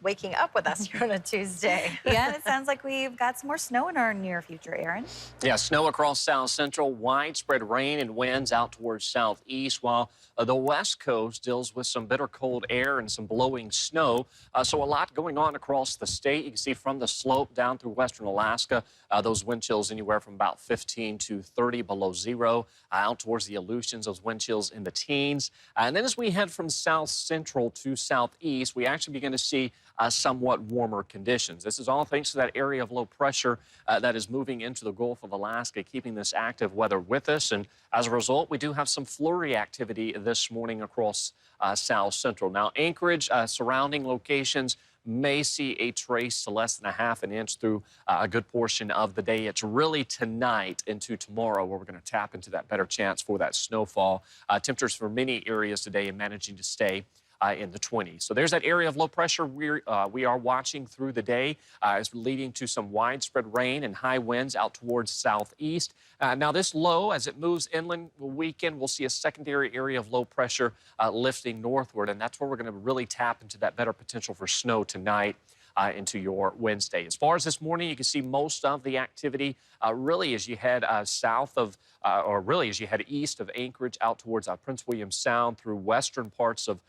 waking up with us here on a Tuesday. Yeah, and it sounds like we've got some more snow in our near future, Aaron. Yeah, snow across south central, widespread rain and winds out towards southeast, while the west coast deals with some bitter cold air and some blowing snow. So a lot going on across the state. You can see from the slope down through western Alaska, those wind chills anywhere from about 15 to 30 below zero. Out towards the Aleutians, those wind chills in the teens. And then as we head from south central to southeast, we actually begin to see somewhat warmer conditions. This is all thanks to that area of low pressure that is moving into the Gulf of Alaska, keeping this active weather with us. And as a result, we do have some flurry activity this morning across south central. Now, Anchorage, surrounding locations may see a trace to less than a half an inch through a good portion of the day. It's really tonight into tomorrow where we're going to tap into that better chance for that snowfall. Temperatures for many areas today are managing to stay in the 20s. So there's that area of low pressure we are watching through the day. Is leading to some widespread rain and high winds out towards southeast. Now this low, as it moves inland weekend, we'll see a secondary area of low pressure lifting northward, and that's where we're going to really tap into that better potential for snow tonight into your Wednesday. As far as this morning, you can see most of the activity really as you head south of, or really as you head east of Anchorage out towards Prince William Sound through western parts of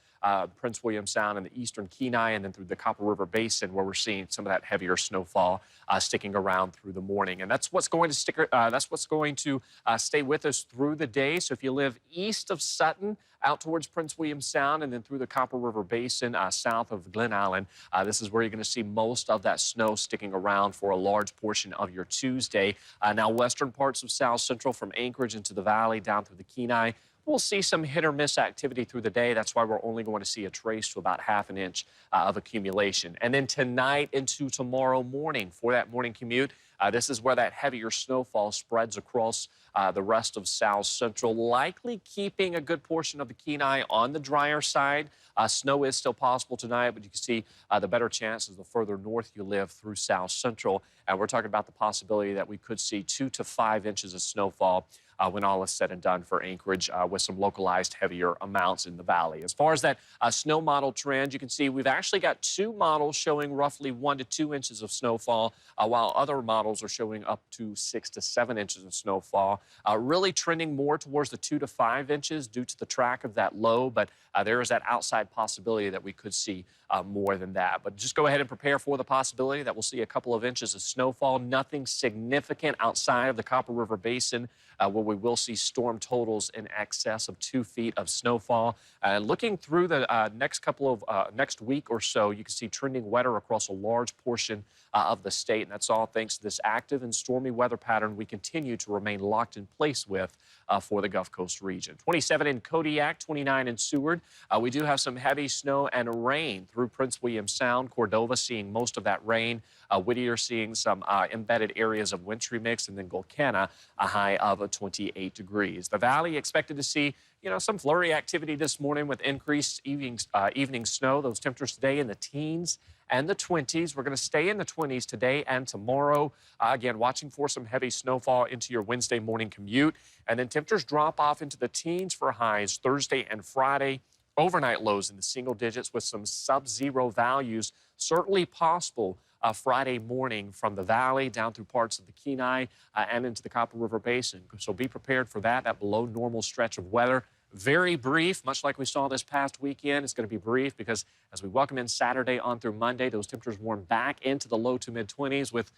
Prince William Sound and the eastern Kenai, and then through the Copper River Basin, where we're seeing some of that heavier snowfall sticking around through the morning. And that's what's going to stick. That's what's going to stay with us through the day. So if you live east of Sutton, out towards Prince William Sound, and then through the Copper River Basin, south of Glen Allen, this is where you're going to see most of that snow sticking around for a large portion of your Tuesday. Now, western parts of South Central from Anchorage into the valley down through the Kenai, we'll see some hit or miss activity through the day. That's why we're only going to see a trace to about half an inch of accumulation. And then tonight into tomorrow morning for that morning commute, this is where that heavier snowfall spreads across the rest of South Central, likely keeping a good portion of the Kenai on the drier side. Snow is still possible tonight, but you can see the better chances the further north you live through South Central. And we're talking about the possibility that we could see 2 to 5 inches of snowfall when all is said and done for Anchorage, with some localized heavier amounts in the valley. As far as that snow model trend, you can see we've actually got 2 models showing roughly 1 to 2 inches of snowfall, while other models are showing up to 6 to 7 inches of snowfall. Really trending more towards the 2 to 5 inches due to the track of that low, but there is that outside possibility that we could see more than that. But just go ahead and prepare for the possibility that we'll see a couple of inches of snowfall. Nothing significant outside of the Copper River Basin, where we will see storm totals in excess of 2 feet of snowfall. Looking through the next week or so, you can see trending wetter across a large portion of the state, and that's all thanks to this active and stormy weather pattern we continue to remain locked in place with for the Gulf Coast region. 27 in Kodiak, 29 in Seward. We do have some heavy snow and rain through Prince William Sound. Cordova seeing most of that rain. Whittier seeing some embedded areas of wintry mix, and then Golconda a high of 28 degrees. The valley expected to see some flurry activity this morning with increased evening snow. Those temperatures today in the teens and the 20s. We're going to stay in the 20s today and tomorrow. Again, watching for some heavy snowfall into your Wednesday morning commute. And then temperatures drop off into the teens for highs Thursday and Friday. Overnight lows in the single digits with some sub-zero values certainly possible Friday morning from the valley down through parts of the Kenai and into the Copper River Basin. So be prepared for that below normal stretch of weather. Very brief, much like we saw this past weekend. It's going to be brief because as we welcome in Saturday on through Monday, those temperatures warm back into the low to mid 20s with,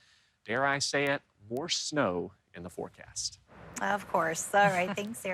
dare I say it, more snow in the forecast. Of course. All right. Thanks, Sarah.